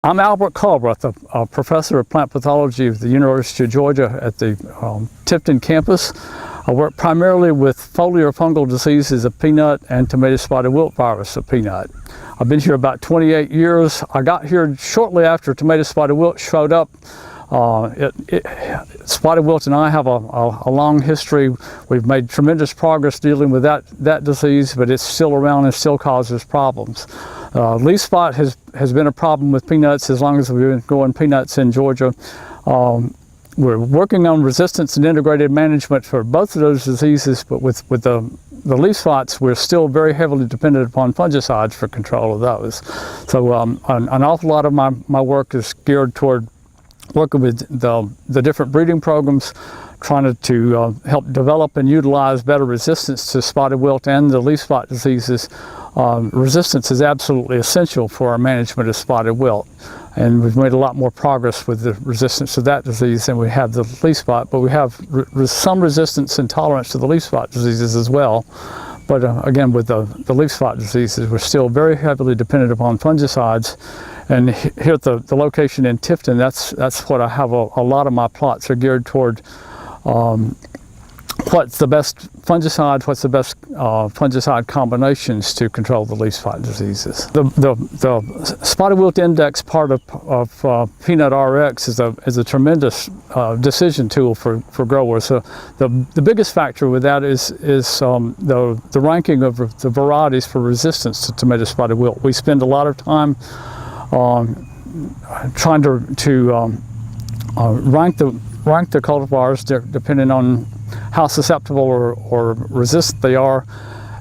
I'm Albert Culbreath, a professor of plant pathology at the University of Georgia at the Tifton campus. I work primarily with foliar fungal diseases of peanut and tomato spotted wilt virus of peanut. I've been here about 28 years. I got here shortly after tomato spotted wilt showed up. Spotted wilt and I have a long history. We've made tremendous progress dealing with that disease, but it's still around and still causes problems. Leaf spot has been a problem with peanuts as long as we've been growing peanuts in Georgia. We're working on resistance and integrated management for both of those diseases, but with the leaf spots, we're still very heavily dependent upon fungicides for control of those. So an awful lot of my work is geared toward working with the different breeding programs, trying to help develop and utilize better resistance to spotted wilt and the leaf spot diseases. Resistance is absolutely essential for our management of spotted wilt, and we've made a lot more progress with the resistance to that disease than we have the leaf spot, but we have some resistance and tolerance to the leaf spot diseases as well. But again, with the leaf spot diseases, we're still very heavily dependent upon fungicides. And here at the location in Tifton, that's what I have a lot of my plots are geared toward. What's the best fungicide, what's the best fungicide combinations to control the leaf spot diseases. The spotted wilt index part of Peanut RX is a tremendous decision tool for growers. So the biggest factor with that is the ranking of the varieties for resistance to tomato spotted wilt. We spend a lot of time trying to rank the cultivars depending on how susceptible or resistant they are.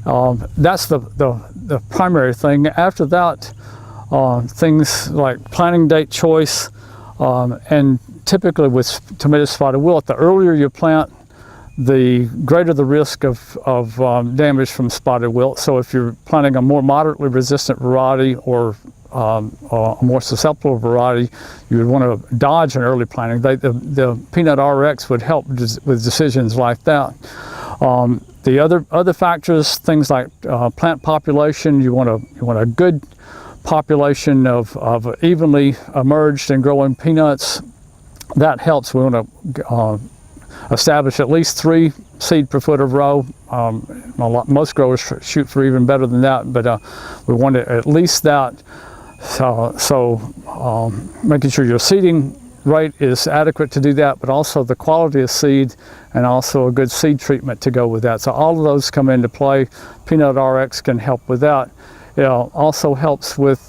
That's the primary thing. After that, things like planting date choice, and typically with tomato spotted wilt, the earlier you plant, the greater the risk of damage from spotted wilt. So if you're planting a more moderately resistant variety or a more susceptible variety, you would want to dodge an early planting. The Peanut RX would help with decisions like that. The other factors, things like plant population, you want a good population of evenly emerged and growing peanuts. That helps. We want to establish at least 3 seed per foot of row. Most growers shoot for even better than that, but we want at least that. So making sure your seeding rate is adequate to do that, but also the quality of seed and also a good seed treatment to go with that. So all of those come into play. Peanut RX can help with that. It also helps with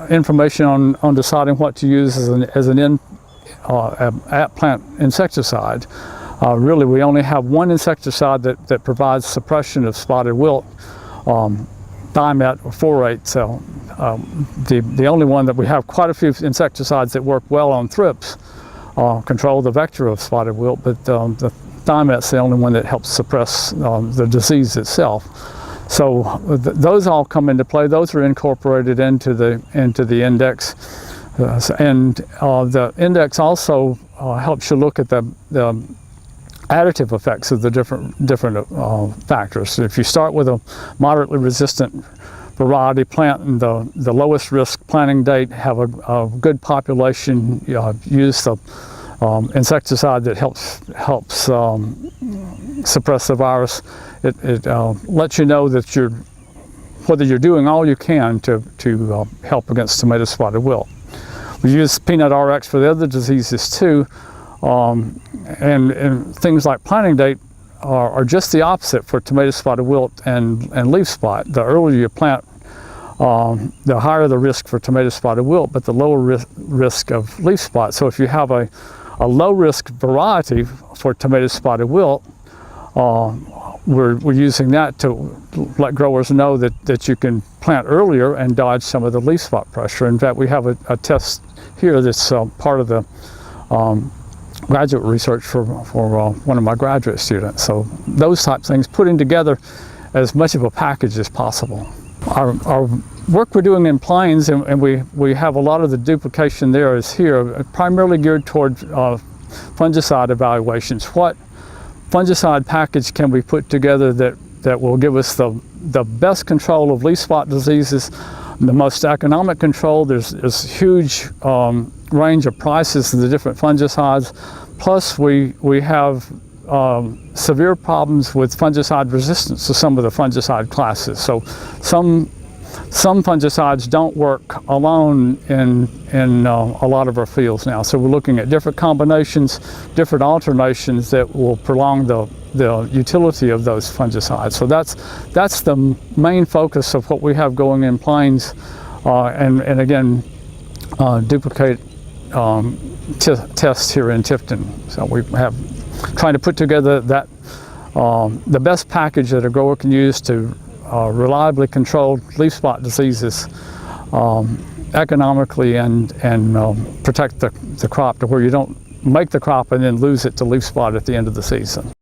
information on deciding what to use as an at-plant insecticide. Really, we only have one insecticide that provides suppression of spotted wilt, thimet or phorate. So the only one that we have quite a few insecticides that work well on thrips, control the vector of spotted wilt, but the thimet's the only one that helps suppress the disease itself. So those all come into play. Those are incorporated into the index, and the index also helps you look at the additive effects of the different factors. So if you start with a moderately resistant variety, plant in the lowest risk planting date, have a good population, use the insecticide that helps suppress the virus. It lets you know that whether you're doing all you can to help against tomato spotted wilt. We use Peanut RX for the other diseases too, and things like planting date are just the opposite for tomato spotted wilt and leaf spot. The earlier you plant, the higher the risk for tomato spotted wilt, but the lower risk of leaf spot. So if you have a low risk variety for tomato spotted wilt, we're using that to let growers know that you can plant earlier and dodge some of the leaf spot pressure. In fact, we have a test here that's part of the graduate research for one of my graduate students. So those type of things, putting together as much of a package as possible. Our work we're doing in plains, and we have a lot of the duplication there is here, primarily geared toward fungicide evaluations. What fungicide package can we put together that will give us the best control of leaf spot diseases, the most economic control. There's huge range of prices of the different fungicides. Plus, we have severe problems with fungicide resistance to some of the fungicide classes. So some fungicides don't work alone in a lot of our fields now. So we're looking at different combinations, different alternations that will prolong the utility of those fungicides. So that's the main focus of what we have going in Plains, and again, duplicate tests here in Tifton. So we have trying to put together that the best package that a grower can use to reliably control leaf spot diseases economically and protect the crop to where you don't make the crop and then lose it to leaf spot at the end of the season.